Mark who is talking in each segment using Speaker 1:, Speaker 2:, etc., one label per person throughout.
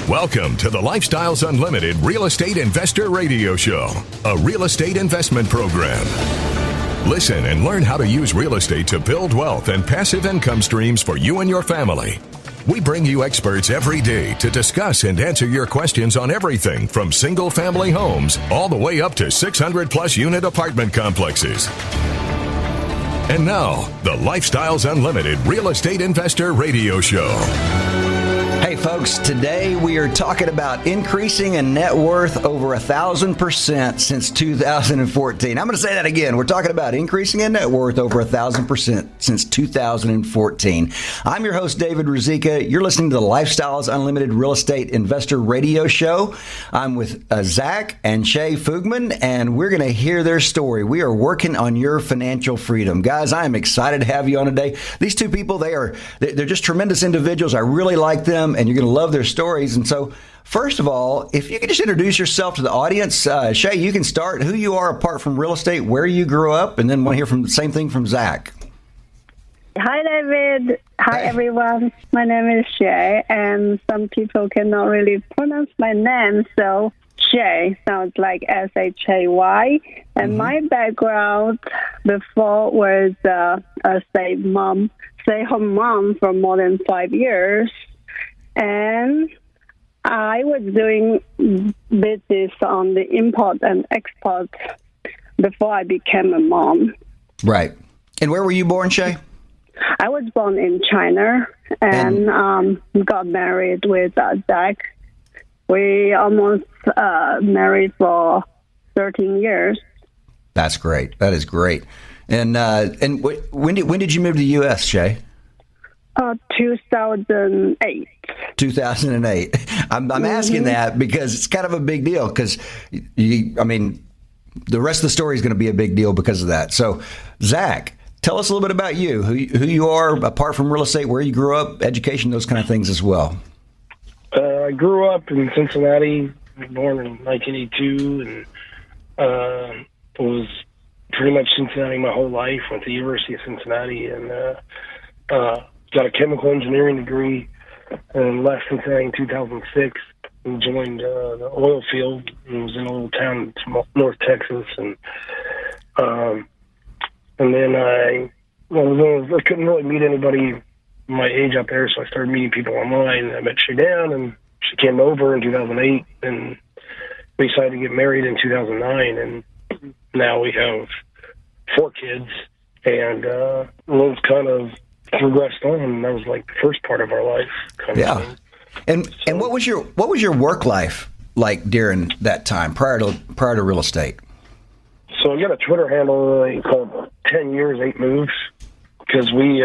Speaker 1: Welcome to the Lifestyles Unlimited Real Estate Investor Radio Show, a real estate investment program. Listen and learn how to use real estate to build wealth and passive income streams for you and your family. We bring you experts every day to discuss and answer your questions on everything from single-family homes all the way up to 600-plus unit apartment complexes. And now, the Lifestyles Unlimited Real Estate Investor Radio Show.
Speaker 2: Hey folks, today we are talking about increasing a net worth over 1,000% since 2014. I'm going to say that again. We're talking about increasing a net worth over 1,000% since 2014. I'm your host, David Ruzicka. You're listening to the Lifestyles Unlimited Real Estate Investor Radio Show. I'm with Zach and Shae Fugman, and we're going to hear their story. We are working on your financial freedom. Guys, I am excited to have you on today. These two people, they're just tremendous individuals. I really like them, and you're going to love their stories. And so, first of all, if you could just introduce yourself to the audience. Shae, you can start. Who you are apart from real estate, where you grew up, and then want to hear from the same thing from Zach.
Speaker 3: Hi, David. Hi, everyone. My name is Shae, and some people cannot really pronounce my name, so Shae sounds like S-H-A-Y. And my background before was a stay-home mom for more than 5 years. And I was doing business on the import and export before I became a mom.
Speaker 2: Right. And where were you born, Shae?
Speaker 3: I was born in China and got married with Zach. We almost married for 13 years.
Speaker 2: That's great. That is great. And when did you move to the U.S., Shae?
Speaker 3: 2008.
Speaker 2: 2008. I'm asking that because it's kind of a big deal because, the rest of the story is going to be a big deal because of that. So, Zach, tell us a little bit about you, who you are, apart from real estate, where you grew up, education, those kind of things as well.
Speaker 4: I grew up in Cincinnati, born in 1982, and was pretty much Cincinnati my whole life. Went to the University of Cincinnati and got a chemical engineering degree and left Cincinnati in 2006 and joined the oil field and was in a little town in North Texas. And then I couldn't really meet anybody my age out there, so I started meeting people online. I met Shae, and she came over in 2008, and we decided to get married in 2009, and now we have 4 kids, and lives kind of progressed on, and that was like the first part of our life.
Speaker 2: Yeah. And what was your work life like during that time prior to real estate?
Speaker 4: So I got a Twitter handle called 10 Years, 8 Moves, because we,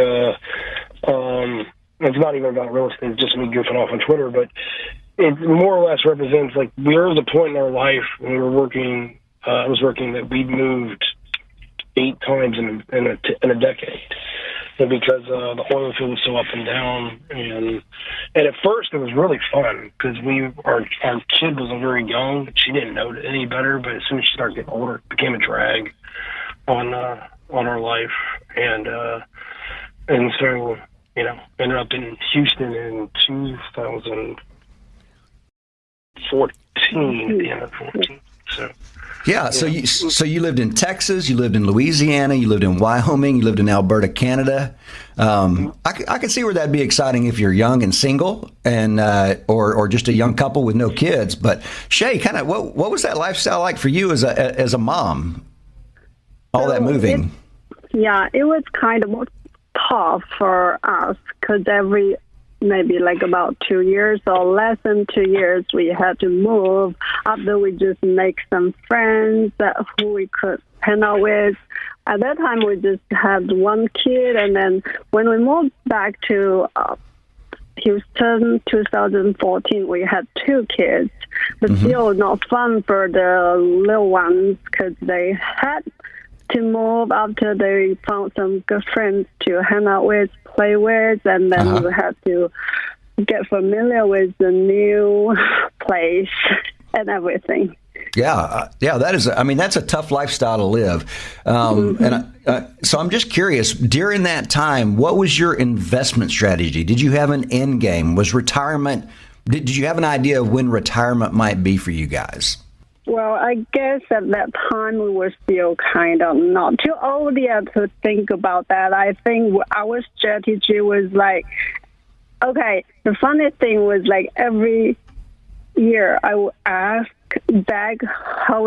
Speaker 4: it's not even about real estate, it's just me goofing off on Twitter, but it more or less represents, like, there was a point in our life when we were working, I was working, that we'd moved 8 times in a decade. And because the oil field was so up and down, and at first it was really fun because our kid was very young. She didn't know any better, but as soon as she started getting older, it became a drag on our life, and so ended up in Houston in 2014, at the end of 2014. So.
Speaker 2: Yeah, so you lived in Texas, you lived in Louisiana, you lived in Wyoming, you lived in Alberta, Canada. I can see where that'd be exciting if you're young and single, and or just a young couple with no kids. But Shae, kind of what was that lifestyle like for you as a mom? All that moving.
Speaker 3: It was kind of tough for us because maybe like about 2 years or less than 2 years, we had to move after we just make some friends who we could hang out with. At that time, we just had 1 kid, and then when we moved back to Houston, 2014, we had 2 kids, but still not fun for the little ones because they had to move after they found some good friends to hang out with, play with, and then we had to get familiar with the new place and everything.
Speaker 2: Yeah, that is. That's a tough lifestyle to live. And so I'm just curious. During that time, what was your investment strategy? Did you have an end game? Was retirement Did you have an idea of when retirement might be for you guys?
Speaker 3: Well, I guess at that time we were still kind of not too old yet to think about that. I think our strategy was like, okay, the funny thing was like every year I would ask Zach how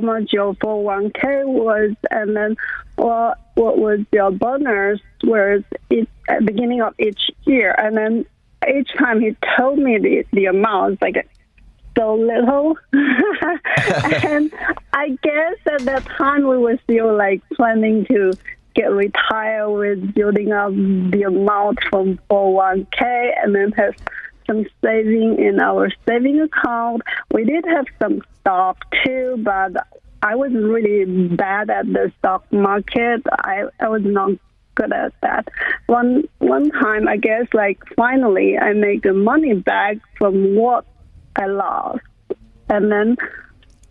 Speaker 3: much your 401k was, and then what was your bonus was at the beginning of each year. And then each time he told me the amount, like so little. And I guess at that time we were still like planning to get retired with building up the amount from 401k and then have some saving in our saving account. We did have some stock too, but I was really bad at the stock market. I was not good at that. One time, I guess, like finally I made the money back from what I lost. And then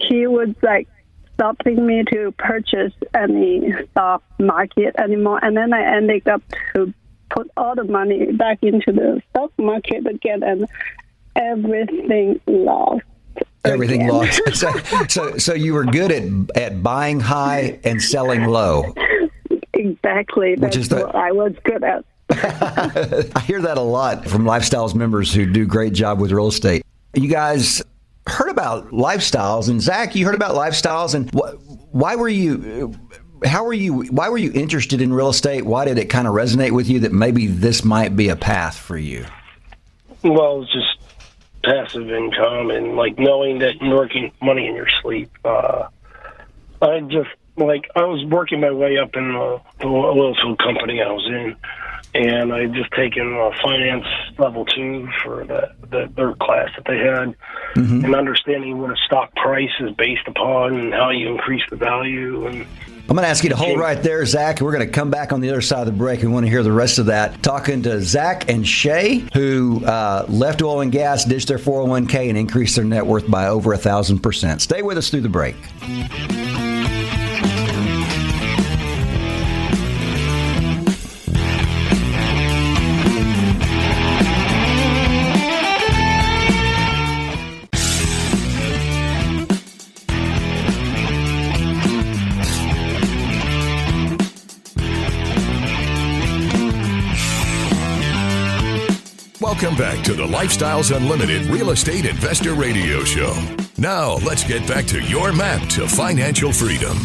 Speaker 3: he was like stopping me to purchase any stock market anymore. And then I ended up to put all the money back into the stock market again, and everything lost.
Speaker 2: Everything
Speaker 3: again.
Speaker 2: lost. So you were good at buying high and selling low.
Speaker 3: Exactly. That's what I was good at.
Speaker 2: I hear that a lot from Lifestyles members who do a great job with real estate. You guys heard about Lifestyles, and Zach, you heard about Lifestyles, and why were you interested in real estate? Why did it kind of resonate with you that maybe this might be a path for you?
Speaker 4: Well, it's just passive income and like knowing that you're working money in your sleep. I was working my way up in the oil field company I was in, and I just taken finance level 2 for their class that they had, and understanding what a stock price is based upon and how you increase the value. And
Speaker 2: I'm going to ask you to hold right there, Zach. We're going to come back on the other side of the break. We want to hear the rest of that. Talking to Zach and Shae, who left oil and gas, ditched their 401k, and increased their net worth by over 1,000%. Stay with us through the break.
Speaker 1: Welcome back to the Lifestyles Unlimited Real Estate Investor Radio Show. Now, let's get back to your map to financial freedom.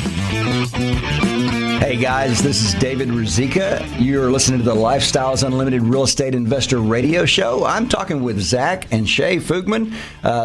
Speaker 2: Hey guys, this is David Ruzicka. You're listening to the Lifestyles Unlimited Real Estate Investor Radio Show. I'm talking with Zach and Shae Fugman.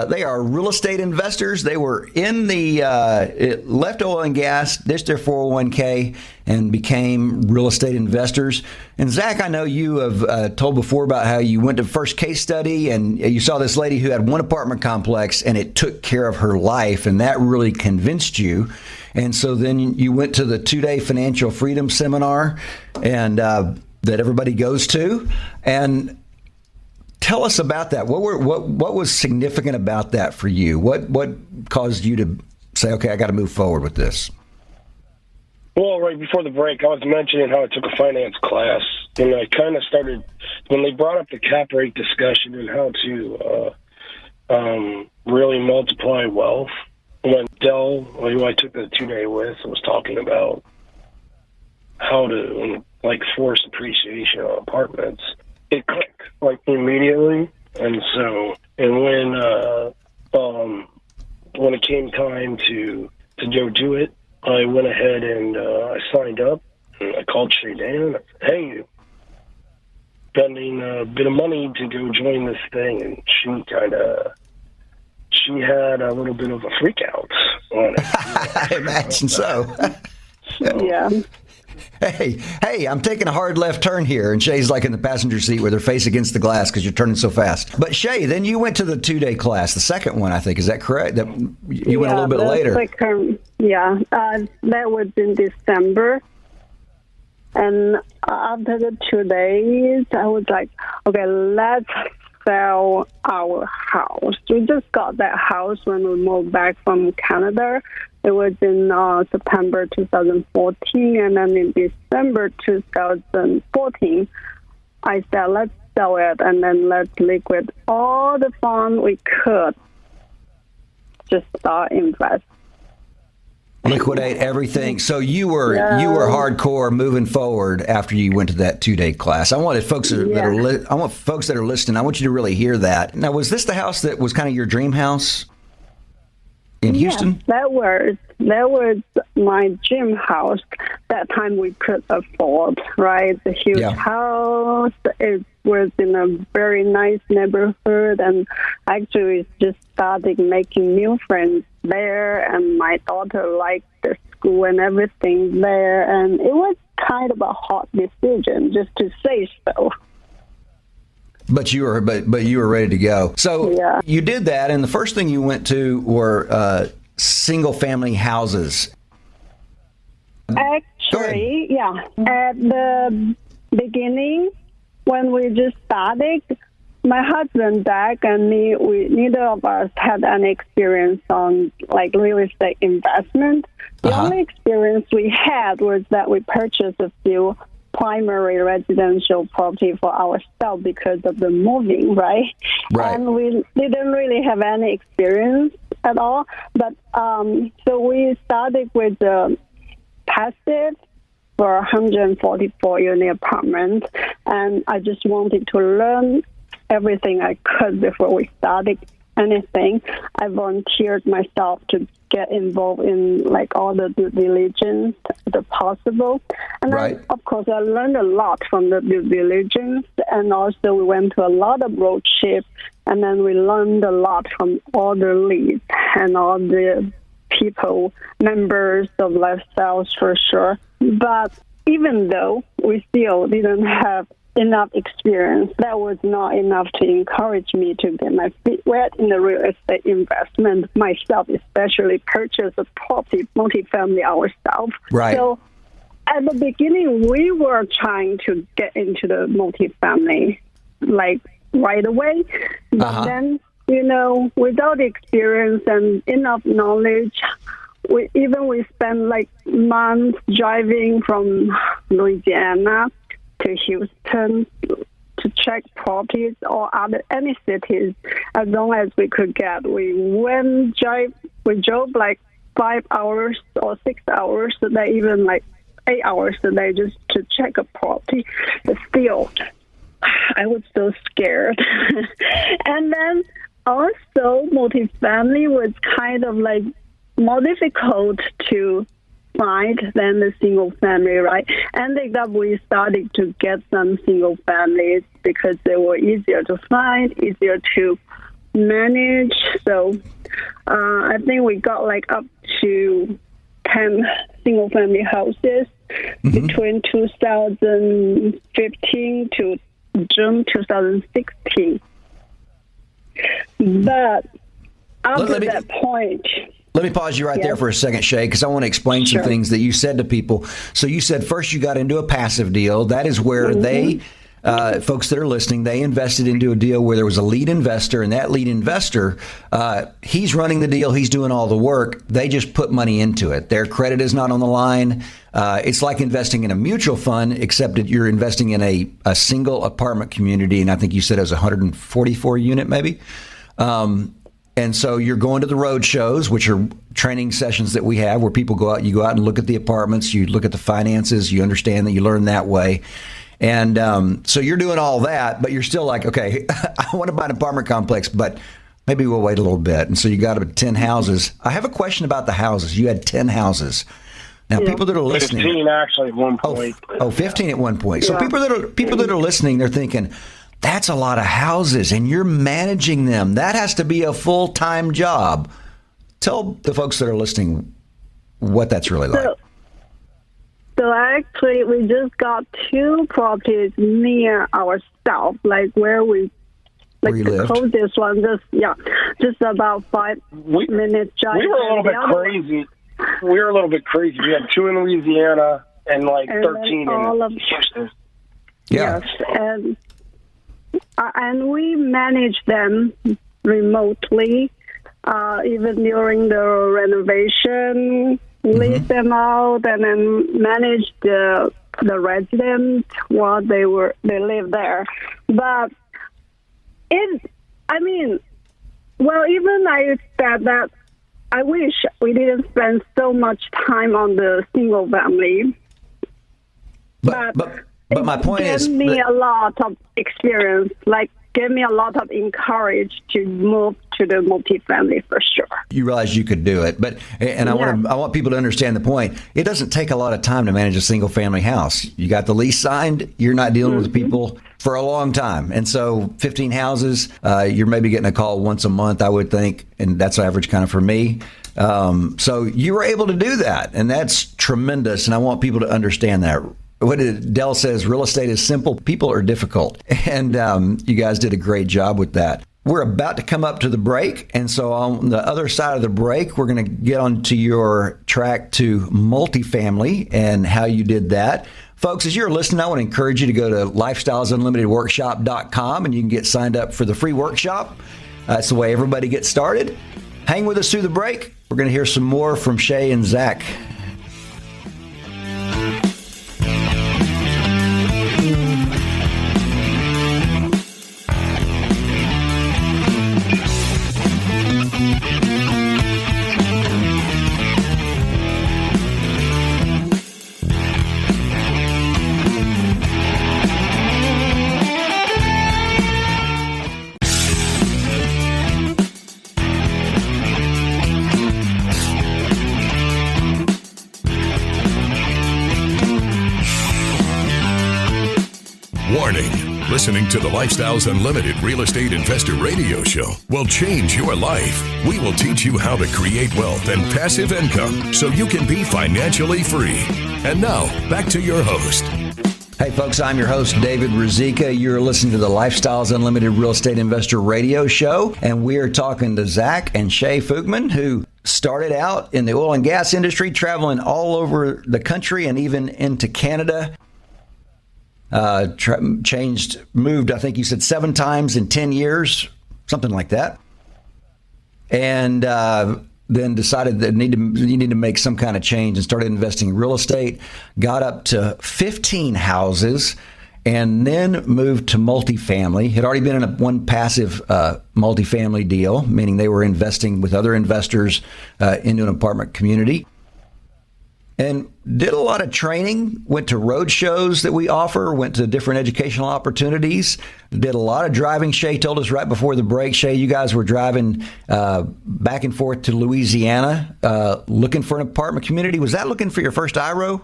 Speaker 2: They are real estate investors. They were in the left oil and gas, ditched their 401k, and became real estate investors. And Zach, I know you have told before about how you went to first case study and you saw this lady who had one apartment complex and it took care of her life, and that really convinced you. And so then you went to the 2-day financial freedom seminar and that everybody goes to. And tell us about that. What was significant about that for you? What caused you to say, okay, I got to move forward with this?
Speaker 4: Well, right before the break, I was mentioning how I took a finance class, and I kind of started when they brought up the cap rate discussion and how to really multiply wealth. When Dell, who I took the 2-day with, was talking about how to force appreciation on apartments, it clicked immediately. And so, when it came time to go do it, I went ahead and I signed up. And I called Shae Dan. I said, hey, spending a bit of money to go join this thing, and she had a little bit of a freak out on it.
Speaker 2: I imagine so.
Speaker 3: Yeah.
Speaker 2: Hey, I'm taking a hard left turn here. And Shae's like in the passenger seat with her face against the glass because you're turning so fast. But Shae, then you went to the 2-day class, the second one, I think. Is that correct? That you went a little bit later.
Speaker 3: That was in December. And after the 2 days, I was like, okay, let's sell our house. We just got that house when we moved back from Canada. It was in September 2014, and then in December 2014, I said, let's sell it and then let's liquid all the fund we could. Just start invest.
Speaker 2: Liquidate everything. So you were hardcore moving forward after you went to that 2-day class. I want folks that are listening. I want you to really hear that. Now, was this the house that was kind of your dream house in Houston?
Speaker 3: That was my dream house. That time we could afford, right? The huge house. It was in a very nice neighborhood, and actually just started making new friends there, and my daughter liked the school and everything there, and it was kind of a hard decision, just to say so.
Speaker 2: But you were ready to go. So you did that, and the first thing you went to were single family houses.
Speaker 3: Actually, at the beginning, when we just started, my husband, Zach, and me, neither of us had any experience on like real estate investment. The only experience we had was that we purchased a few primary residential property for ourselves because of the moving, right? And we didn't really have any experience at all. But so we started with the passive for 144-unit apartment, and I just wanted to learn everything I could before we started anything. I volunteered myself to get involved in like all the due diligence the possible. And then, of course, I learned a lot from the due diligence, and also we went to a lot of road trips, and then we learned a lot from all the leads and all the people, members of lifestyles for sure. But even though we still didn't have enough experience, that was not enough to encourage me to get my feet wet in the real estate investment myself, especially purchase a property, multifamily ourselves. So at the beginning, we were trying to get into the multifamily like right away. But then, without experience and enough knowledge, we spent like months driving from Louisiana to Houston to check properties or any cities as long as we could get. We drove like 5 hours or 6 hours a day, even like 8 hours a day just to check a property. But still, I was so scared. And then also multifamily was kind of like more difficult to find than the single family, right? Ended up we started to get some single families because they were easier to find, easier to manage. So I think we got like up to 10 single family houses between 2015 to June 2016. But after that point...
Speaker 2: Let me pause you right there for a second, Shae, because I want to explain some things that you said to people. So you said first you got into a passive deal. That is where they, folks that are listening, they invested into a deal where there was a lead investor, and that lead investor, he's running the deal. He's doing all the work. They just put money into it. Their credit is not on the line. It's like investing in a mutual fund, except that you're investing in a single apartment community, and I think you said it was 144 unit maybe. And so you're going to the road shows, which are training sessions that we have where people go out, you go out and look at the apartments, you look at the finances, you understand that, you learn that way. And so you're doing all that, but you're still like, okay, I want to buy an apartment complex, but maybe we'll wait a little bit. And so you got about 10 houses. I have a question about the houses. You had 10 houses. Now, people that are listening.
Speaker 4: 15 actually at one point.
Speaker 2: 15 at one point. So people that are listening, they're thinking, that's a lot of houses, and you're managing them. That has to be a full-time job. Tell the folks that are listening what that's really like.
Speaker 3: So actually, we just got 2 properties near ourselves, like where the
Speaker 2: lived?
Speaker 3: closest one, just about 5 minutes drive.
Speaker 4: We were a little bit crazy. We had 2 in Louisiana and like 13 in Houston.
Speaker 2: Yeah.
Speaker 3: Yes, and we manage them remotely, even during the renovation, lease them out, and then manage the the residents while they lived there. But even I said that I wish we didn't spend so much time on the single family.
Speaker 2: But my point is,
Speaker 3: gave me a lot of experience, gave me a lot of encourage to move to the multifamily for sure.
Speaker 2: You realize you could do it, I want people to understand the point. It doesn't take a lot of time to manage a single family house. You got the lease signed. You're not dealing with people for a long time, and so 15 houses, you're maybe getting a call once a month, I would think, and that's average kind of for me. So you were able to do that, and that's tremendous. And I want people to understand that. What Dell says, real estate is simple, people are difficult. And you guys did a great job with that. We're about to come up to the break. And so on the other side of the break, we're going to get onto your track to multifamily and how you did that. Folks, as you're listening, I want to encourage you to go to lifestylesunlimitedworkshop.com and you can get signed up for the free workshop. That's the way everybody gets started. Hang with us through the break. We're going to hear some more from Shae and Zach.
Speaker 1: Warning. Listening to the Lifestyles Unlimited Real Estate Investor Radio Show will change your life. We will teach you how to create wealth and passive income so you can be financially free. And now, back to your host.
Speaker 2: Hey, folks, I'm your host, David Ruzicka. You're listening to the Lifestyles Unlimited Real Estate Investor Radio Show, and we're talking to Zach and Shae Fugman, who started out in the oil and gas industry, traveling all over the country and even into Canada. Moved, I think you said 7 times in 10 years, something like that. And then decided that you need to make some kind of change and started investing in real estate, got up to 15 houses, and then moved to multifamily. Had already been in one passive multifamily deal, meaning they were investing with other investors into an apartment community. And did a lot of training, went to road shows that we offer, went to different educational opportunities, did a lot of driving. Shae told us right before the break, Shae, you guys were driving back and forth to Louisiana looking for an apartment community. Was that looking for your first IRO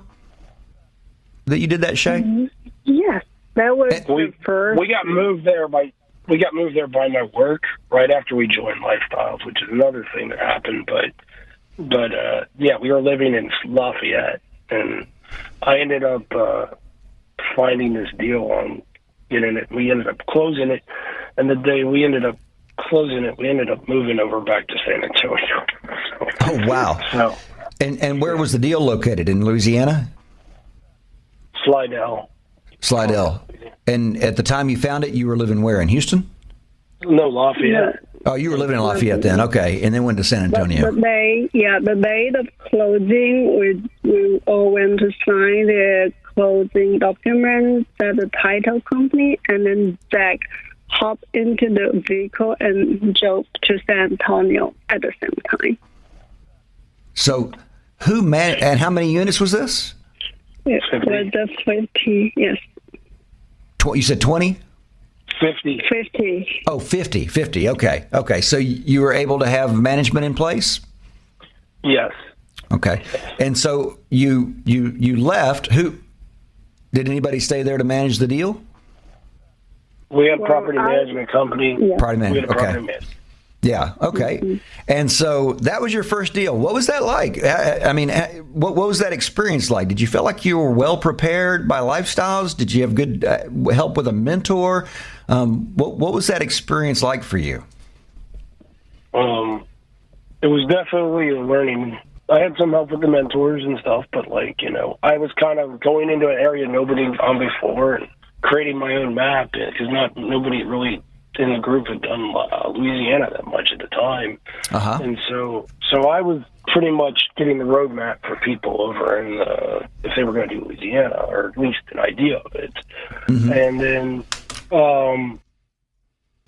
Speaker 2: that you did that, Shae?
Speaker 3: Yes, that was the first.
Speaker 4: We got moved there by my work right after we joined Lifestyles, which is another thing that happened, But yeah, we were living in Lafayette, and I ended up finding this deal on getting it. We ended up closing it, and the day we ended up closing it, we ended up moving over back to San Antonio.
Speaker 2: Oh, wow.
Speaker 4: So,
Speaker 2: and where was the deal located? In Louisiana?
Speaker 4: Slidell.
Speaker 2: And at the time you found it, you were living where, in Houston?
Speaker 4: No, Lafayette.
Speaker 2: Oh, you were living in Lafayette then, okay, and then went to San Antonio.
Speaker 3: The day of closing, we all went to sign the closing documents at the title company, and then Zach hopped into the vehicle and drove to San Antonio at the same time.
Speaker 2: So, and how many units was this?
Speaker 3: It was the 50, yes.
Speaker 2: You said 20?
Speaker 4: 50.
Speaker 2: Oh, 50. Okay. So you were able to have management in place?
Speaker 4: Yes.
Speaker 2: Okay. And so you left. Who did anybody stay there to manage the deal?
Speaker 4: We had a property management company.
Speaker 3: Yeah.
Speaker 2: Property management. Okay. Yeah. Okay. Mm-hmm. And so that was your first deal. What was that like? I mean, what was that experience like? Did you feel like you were well prepared by Lifestyles? Did you have good help with a mentor? What was that experience like for you?
Speaker 4: It was definitely a learning. I had some help with the mentors and stuff, but I was kind of going into an area nobody's on before and creating my own map because nobody really in the group had done Louisiana that much at the time.
Speaker 2: Uh-huh.
Speaker 4: And so I was pretty much getting the roadmap for people over in if they were going to do Louisiana, or at least an idea of it. Mm-hmm. And then,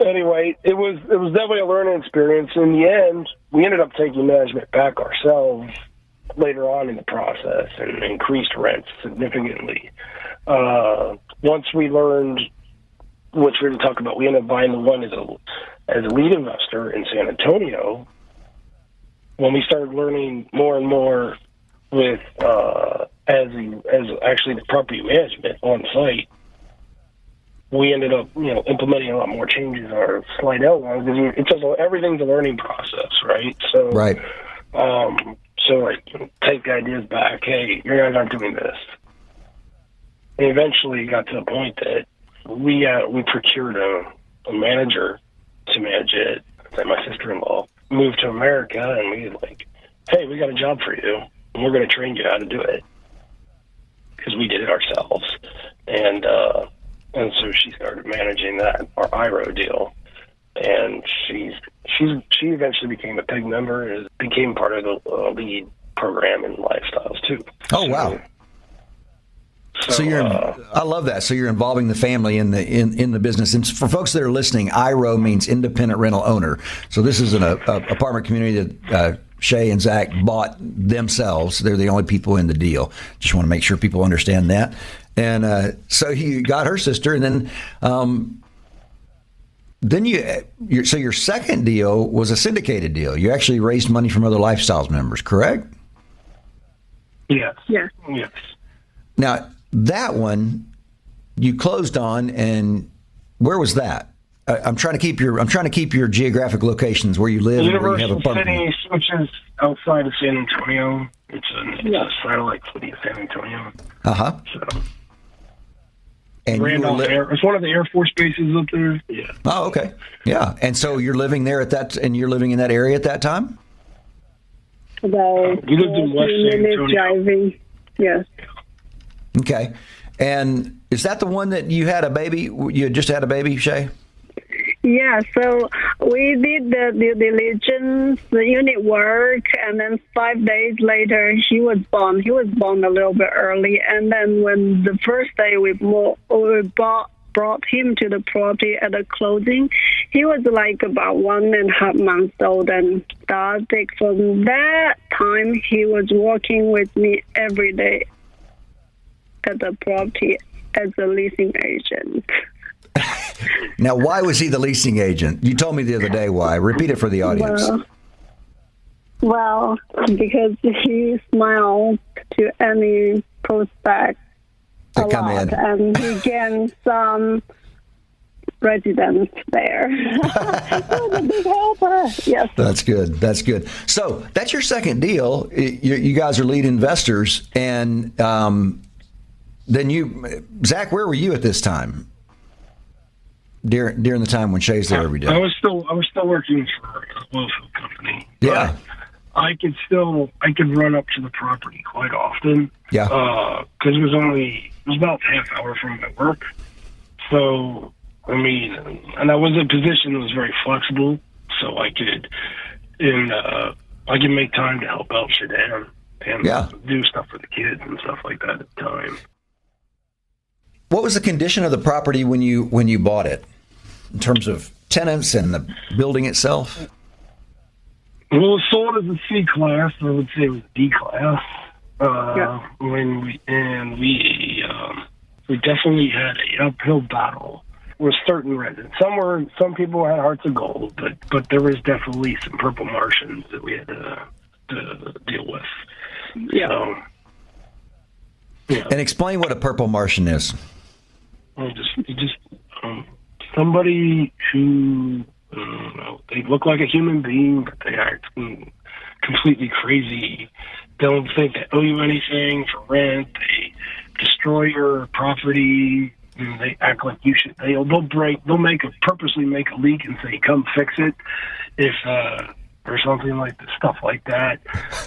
Speaker 4: anyway, it was definitely a learning experience. In the end, we ended up taking management back ourselves later on in the process and increased rents significantly. Once we learned, which we're going to talk about, we ended up buying the one as a lead investor in San Antonio. When we started learning more and more with as actually the property management on site, we ended up implementing a lot more changes in our Slidell one, because it's just everything's a learning process, right? So
Speaker 2: right.
Speaker 4: So like take the ideas back. Hey, you guys aren't doing this. And eventually got to the point that we procured a manager to manage it. That my sister-in-law moved to America, and we were like, hey, we got a job for you, and we're going to train you how to do it, because we did it ourselves. And so she started managing that, our IRO deal, and she eventually became a PEG member and became part of the lead program in lifestyles too.
Speaker 2: Oh, wow. So you're, I love that. So you're involving the family in the business. And for folks that are listening, IRO means independent rental owner. So this is an apartment community that Shae and Zach bought themselves. They're the only people in the deal. Just want to make sure people understand that. And so you got her sister, and then your second deal was a syndicated deal. You actually raised money from other Lifestyles members, correct?
Speaker 4: Yes.
Speaker 3: Yes.
Speaker 4: Yes.
Speaker 2: Now, that one you closed on, and where was that? I'm trying to keep your geographic locations where you live and where you have a apartment.
Speaker 4: City, which is outside of San Antonio. It's a satellite city of San Antonio.
Speaker 2: Uh-huh.
Speaker 4: So,
Speaker 2: and
Speaker 4: it's one of the Air Force bases up there. Yeah.
Speaker 2: Oh, okay. Yeah. And so you're living there you're living in that area at that time?
Speaker 3: About
Speaker 4: we lived in West San Antonio.
Speaker 3: Driving. Yes.
Speaker 2: Okay. And is that the one that you had a baby? You just had a baby, Shae?
Speaker 3: Yeah, so we did the due diligence, the unit work, and then 5 days later, he was born. He was born a little bit early, and then when the first day we brought him to the property at the closing, he was like about 1.5 months old, and started from that time, he was working with me every day at the property as a leasing agent.
Speaker 2: Now, why was he the leasing agent? You told me the other day why. Repeat it for the audience.
Speaker 3: Well, because he smiled to any prospect
Speaker 2: to come in,
Speaker 3: and he gained some residents there. He was a big helper. Yes.
Speaker 2: That's good. That's good. So that's your second deal. You guys are lead investors, and then Zach, where were you at this time? During the time when Shae's there every day.
Speaker 4: I was still working for a oil field company.
Speaker 2: Yeah.
Speaker 4: I could run up to the property quite often.
Speaker 2: Yeah.
Speaker 4: Because it was about a half hour from my work. So, I mean, and I was in a position that was very flexible, so I could make time to help out Shadan and do stuff for the kids and stuff like that at the time.
Speaker 2: What was the condition of the property when you bought it, in terms of tenants and the building itself?
Speaker 4: Well, it was sold as a C class. I would say it was D class. When we definitely had an uphill battle with certain residents. Some people had hearts of gold, but there was definitely some purple Martians that we had to deal with.
Speaker 3: Yeah.
Speaker 4: So, yeah.
Speaker 2: And explain what a purple Martian is.
Speaker 4: Just somebody who they look like a human being, but they act completely crazy. They don't think they owe you anything for rent. They destroy your property. And they act like you should. They'll purposely make a leak and say, "Come fix it," if or something like this, stuff like that.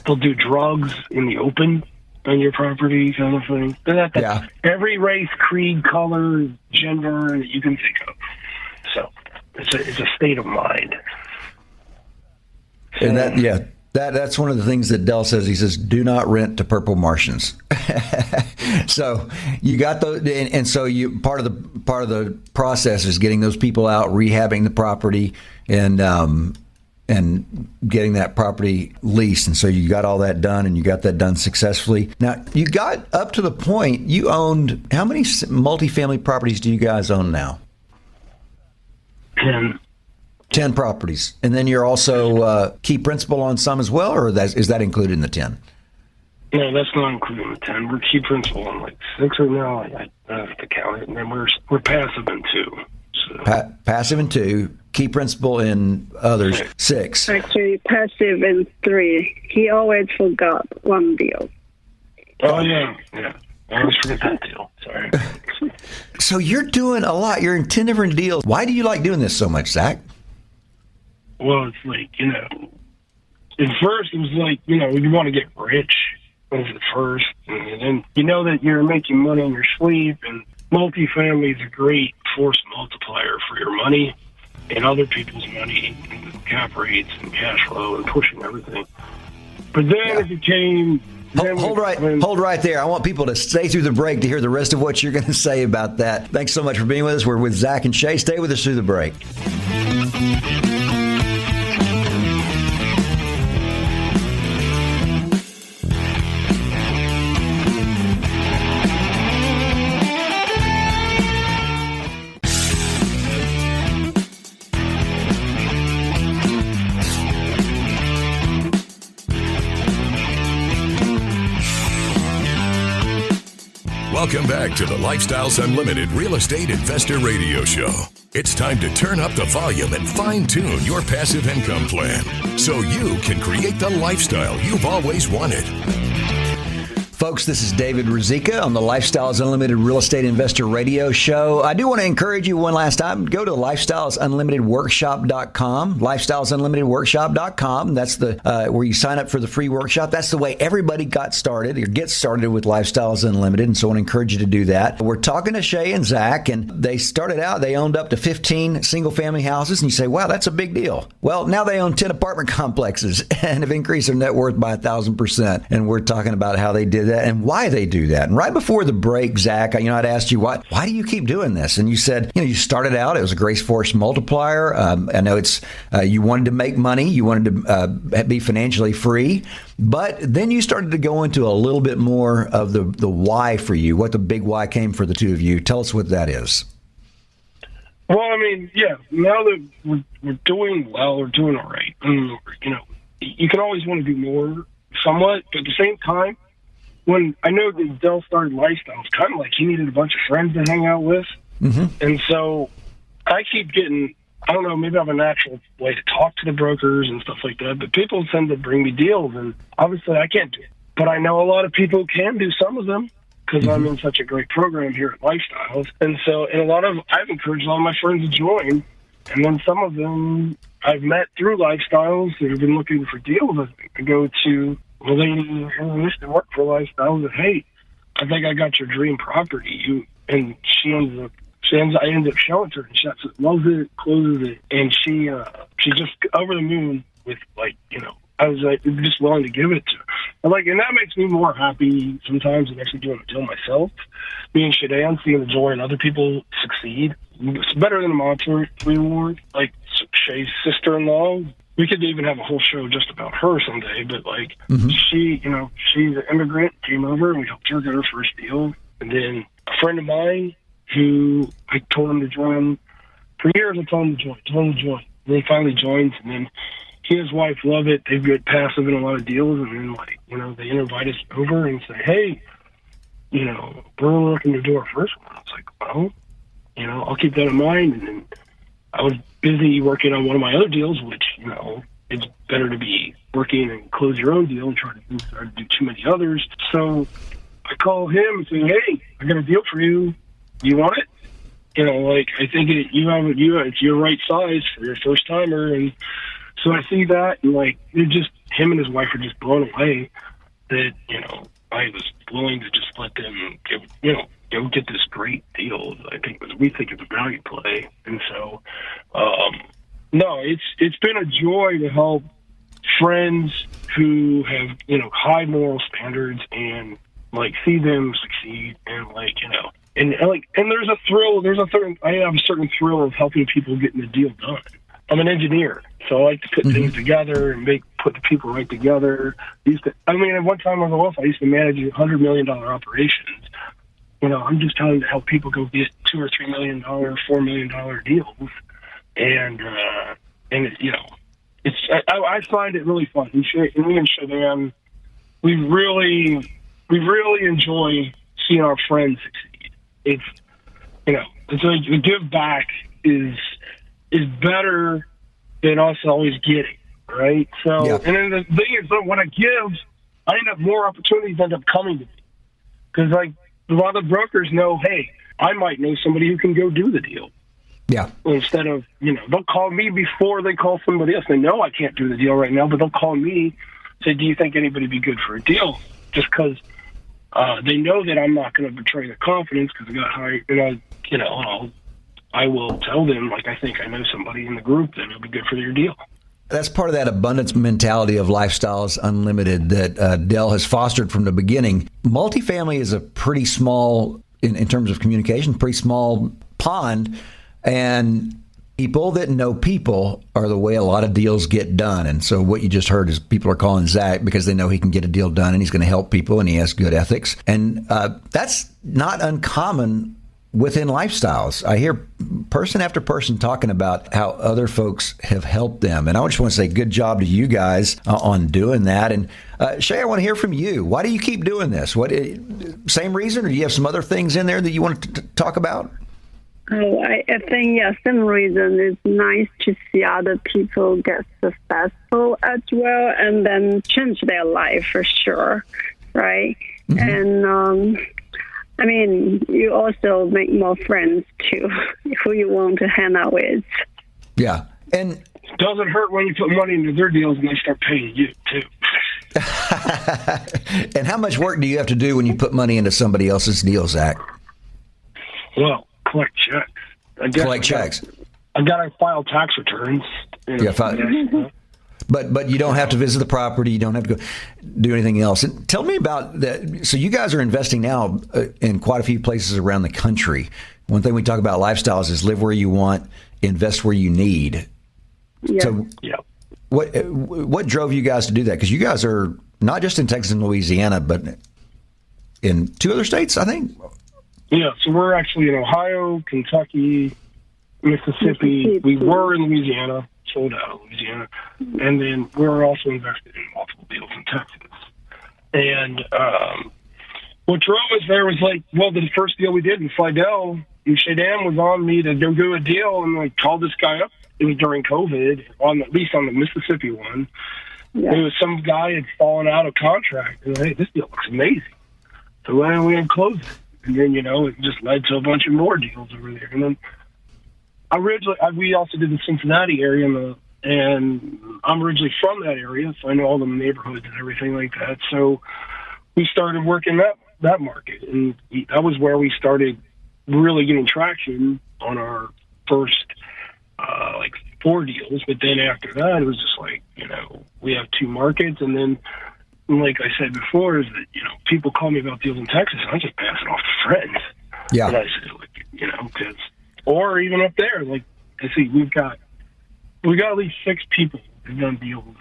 Speaker 4: They'll do drugs in the open on your property, kind of thing. Yeah. Every race, creed, color, gender that you can think of. So it's a state of mind.
Speaker 2: And That's one of the things that Dell says. He says, do not rent to purple Martians. So you got those, and so you part of the process is getting those people out, rehabbing the property, and getting that property leased. And so you got all that done, and you got that done successfully. Now, you got up to the point you owned, how many multifamily properties do you guys own now? 10 properties. And then you're also key principal on some as well, or is that included in the 10?
Speaker 4: No, that's not including the 10. We're key principal on like 6 or now. I have to count it. And then we're passive in 2. So.
Speaker 2: Passive in 2, key principal in others, 6.
Speaker 3: Actually, passive in 3. He always forgot one deal.
Speaker 4: Oh, yeah. I always forget that deal. Sorry.
Speaker 2: So you're doing a lot. You're in 10 different deals. Why do you like doing this so much, Zach?
Speaker 4: Well, it's like, at first it was like, you want to get rich. That was at first. And then you know that you're making money in your sleep, and multifamily is a great force multiplier for your money and other people's money, and cap rates and cash flow and pushing everything. But then it became... Hold right there. I want people to stay through the break to hear the rest of what you're going to say about that. Thanks so much for being with us. We're with Zach and Shae. Stay with us through the break.
Speaker 1: Welcome back to the Lifestyles Unlimited Real Estate Investor Radio Show. It's time to turn up the volume and fine-tune your passive income plan so you can create the lifestyle you've always wanted.
Speaker 2: Folks, this is David Ruzicka on the Lifestyles Unlimited Real Estate Investor Radio Show. I do want to encourage you one last time, go to lifestylesunlimitedworkshop.com, lifestylesunlimitedworkshop.com. That's the where you sign up for the free workshop. That's the way everybody got started or gets started with Lifestyles Unlimited, and so I want to encourage you to do that. We're talking to Shae and Zach, and they started out, they owned up to 15 single-family houses, and you say, wow, that's a big deal. Well, now they own 10 apartment complexes and have increased their net worth by 1,000%, and we're talking about how they did that and why they do that. And right before the break, Zach, I'd asked you, why do you keep doing this? And you said, you started out, it was a grace force multiplier. I know it's, you wanted to make money, you wanted to be financially free, but then you started to go into a little bit more of the why for you, what the big why came for the two of you. Tell us what that is.
Speaker 4: Well, now that we're doing well, we're doing all right. You can always want to do more somewhat, but at the same time, when I know that Dell started Lifestyle, it's kind of like he needed a bunch of friends to hang out with. Mm-hmm. And so I keep getting, I don't know, maybe I have a natural way to talk to the brokers and stuff like that, but people tend to bring me deals, and obviously I can't do it. But I know a lot of people can do some of them because I'm in such a great program here at Lifestyles. And so, I've encouraged a lot of my friends to join, and then some of them I've met through Lifestyles that have been looking for deals. I go to the lady who used to work for Lifestyle said, hey, I think I got your dream property. I ended up showing her, and she loves it, closes it, and she's just over the moon with, I was just willing to give it to her. And that makes me more happy sometimes than actually doing the deal myself. Being Shae, seeing the joy in other people succeed. It's better than a monetary reward. Like Shae's sister-in-law, we could even have a whole show just about her someday, but she, she's an immigrant, came over, and we helped her get her first deal. And then a friend of mine who I told him to join, for years I told him to join. And then he finally joins, and then he and his wife love it. They get passive in a lot of deals, and then they invite us over and say, hey, we're looking to do our first one. I was like, well, I'll keep that in mind. And then I was busy working on one of my other deals, which, it's better to be working and close your own deal and try to do too many others. So I call him and say, hey, I got a deal for you. You want it? I think it's your right size for your first timer. And so I see that, and him and his wife are just blown away that, I was willing to just let them go get this great deal. We think it's a value play. And so, no, it's been a joy to help friends who have, high moral standards and like see them succeed and and there's a thrill. I have a certain thrill of helping people getting the deal done. I'm an engineer, so I like to put things together and put the people right together. At one time I was I used to manage $100 million operations. I'm just trying to help people go get $2 or $3 million, $4 million deals, and I find it really fun. Me and Shae, we really enjoy seeing our friends succeed. It's it's like the give back is better than us always getting, right? So, yeah. And then the thing is, when I give, I end up more opportunities end up coming to me because like a lot of brokers know, hey, I might know somebody who can go do the deal.
Speaker 2: Yeah.
Speaker 4: Instead of, they'll call me before they call somebody else. They know I can't do the deal right now, but they'll call me, say, do you think anybody would be good for a deal? Just because they know that I'm not going to betray their confidence because I got hired. And I will tell them, like, I think I know somebody in the group that will be good for your deal.
Speaker 2: That's part of that abundance mentality of Lifestyles Unlimited that Dell has fostered from the beginning. Multifamily is a pretty small, in terms of communication, pretty small pond. And people that know people are the way a lot of deals get done. And so what you just heard is people are calling Zach because they know he can get a deal done and he's going to help people and he has good ethics. And that's not uncommon within Lifestyles. I hear person after person talking about how other folks have helped them. And I just want to say good job to you guys on doing that. And Shae, I want to hear from you. Why do you keep doing this? Same reason, or do you have some other things in there that you want to talk about?
Speaker 3: Oh, I think, same reason. It's nice to see other people get successful as well and then change their life for sure, right? Mm-hmm. And, you also make more friends, too, who you want to hang out with.
Speaker 2: Yeah. And
Speaker 4: it doesn't hurt when you put money into their deals and they start paying you, too.
Speaker 2: And how much work do you have to do when you put money into somebody else's deal, Zach?
Speaker 4: Well, collect checks.
Speaker 2: Collect checks.
Speaker 4: I got to file tax returns.
Speaker 2: But you don't have to visit the property. You don't have to go do anything else. And tell me about that. So you guys are investing now in quite a few places around the country. One thing we talk about Lifestyles is live where you want, invest where you need.
Speaker 3: Yeah.
Speaker 2: So what drove you guys to do that? Because you guys are not just in Texas and Louisiana, but in 2 other states, I think.
Speaker 4: Yeah, so we're actually in Ohio, Kentucky, Mississippi. We were in Louisiana, sold out of Louisiana, and then we're also invested in multiple deals in Texas. And what drove us there was the first deal we did in Slidell, and Shae was on me to go do a deal, and I called this guy up. It was during COVID, at least on the Mississippi one. Yeah. It was some guy had fallen out of contract, and hey, this deal looks amazing. So we had closed it. And then, it just led to a bunch of more deals over there. And then we also did the Cincinnati area, and I'm originally from that area, so I know all the neighborhoods and everything like that. So we started working that market, and that was where we started really getting traction on our first 4 deals. But then after that, it was just we have 2 markets, and then, like I said before, is that, people call me about deals in Texas, and I just pass it off to friends.
Speaker 2: Yeah.
Speaker 4: And I said, or even up there, I see we got at least 6 people who've done deals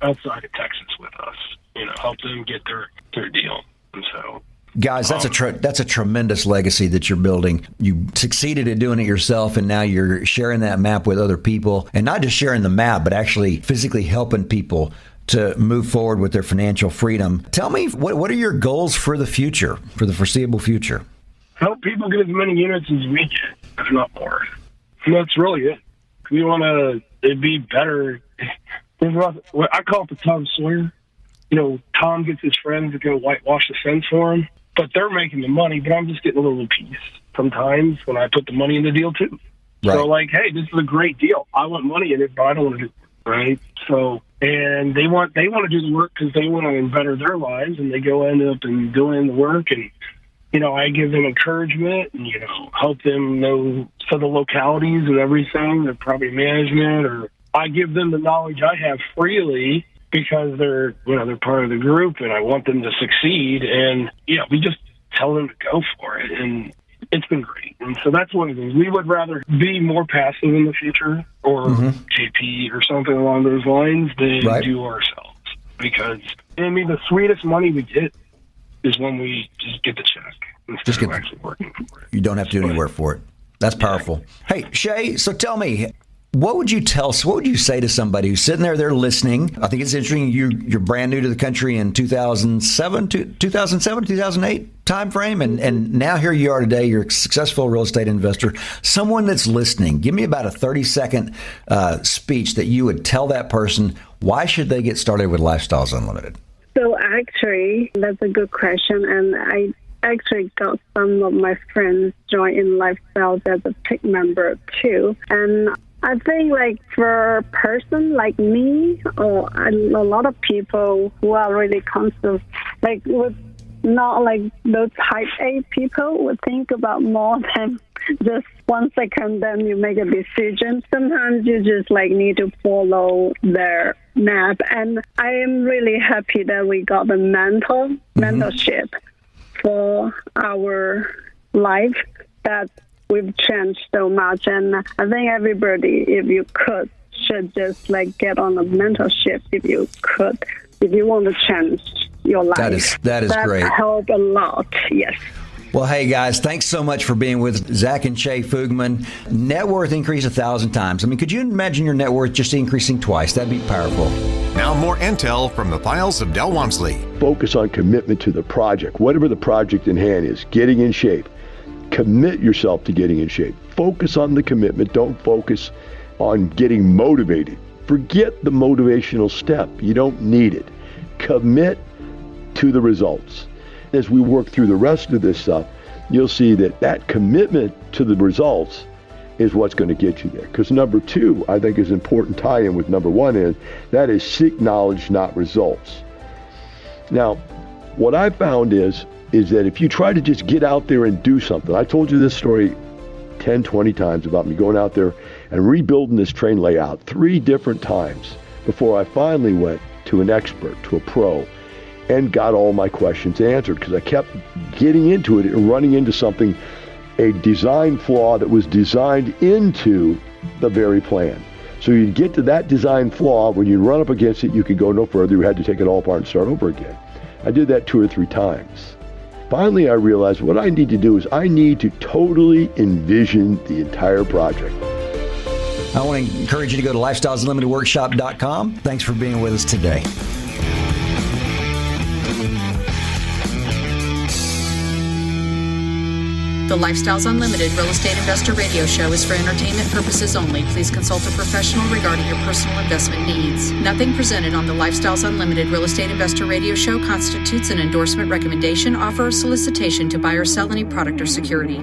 Speaker 4: outside of Texas with us, help them get their deal. And so,
Speaker 2: guys, that's a tremendous legacy that you're building. You succeeded at doing it yourself, and now you're sharing that map with other people, and not just sharing the map, but actually physically helping people to move forward with their financial freedom. Tell me, what are your goals for the future, for the foreseeable future?
Speaker 4: Help people get as many units as we get, if not more. And that's really it. We want to be better. I call it the Tom Sawyer. Tom gets his friends to go whitewash the fence for him, but they're making the money, but I'm just getting a little piece sometimes when I put the money in the deal too. Right. So hey, this is a great deal. I want money in it, but I don't want to do it, right? So, and they want to do the work because they want to better their lives, and they end up and doing the work, and I give them encouragement and help them know for the localities and everything, the property management, or I give them the knowledge I have freely, because they're part of the group and I want them to succeed. And we just tell them to go for it. And it's been great. And so that's one of the things. We would rather be more passive in the future, or GP or something along those lines, than do ourselves. Because, the sweetest money we get is when we just get the check instead of actually working for it.
Speaker 2: You don't have to do any work for it. That's powerful. Hey, Shae, so tell me, what would you say to somebody who's sitting there, they're listening? I think it's interesting. You're brand new to the country in 2007, 2008 time frame. And now here you are today. You're a successful real estate investor. Someone that's listening, give me about a 30-second speech that you would tell that person. Why should they get started with Lifestyles Unlimited?
Speaker 3: So actually, that's a good question. And I actually got some of my friends join in Lifestyles as a PIC member too. And I think for a person like me or a lot of people who are really conscious, with not those type A people would think about more than just 1 second, then you make a decision. Sometimes you just need to follow their map. And I am really happy that we got the mentorship for our life that we've changed so much. And I think everybody, if you could, should just get on a mentorship if you want to change your life.
Speaker 2: That is great.
Speaker 3: That help a lot. Yes.
Speaker 2: Well, hey guys, thanks so much for being with Zach and Shae Fugman. Net worth increase 1,000 times. Could you imagine your net worth just increasing twice? That'd be powerful.
Speaker 5: Now more intel from the files of Del Walmsley.
Speaker 6: Focus on commitment to the project, whatever the project in hand is, getting in shape. Commit yourself to getting in shape. Focus on the commitment. Don't focus on getting motivated. Forget the motivational step. You don't need it. Commit to the results. As we work through the rest of this stuff, you'll see that commitment to the results is what's going to get you there. Because number 2, I think, is important tie-in with number 1 that is seek knowledge, not results. Now, what I found is that if you try to just get out there and do something, I told you this story 10, 20 times about me going out there and rebuilding this train layout 3 different times before I finally went to an expert, to a pro, and got all my questions answered, because I kept getting into it and running into something, a design flaw that was designed into the very plan. So you'd get to that design flaw, when you run up against it, you could go no further. You had to take it all apart and start over again. I did that 2 or 3 times. Finally, I realized what I need to do is I need to totally envision the entire project.
Speaker 2: I want to encourage you to go to lifestylesunlimitedworkshop.com. Thanks for being with us today.
Speaker 7: The Lifestyles Unlimited Real Estate Investor Radio Show is for entertainment purposes only. Please consult a professional regarding your personal investment needs. Nothing presented on the Lifestyles Unlimited Real Estate Investor Radio Show constitutes an endorsement, recommendation, offer, or solicitation to buy or sell any product or security.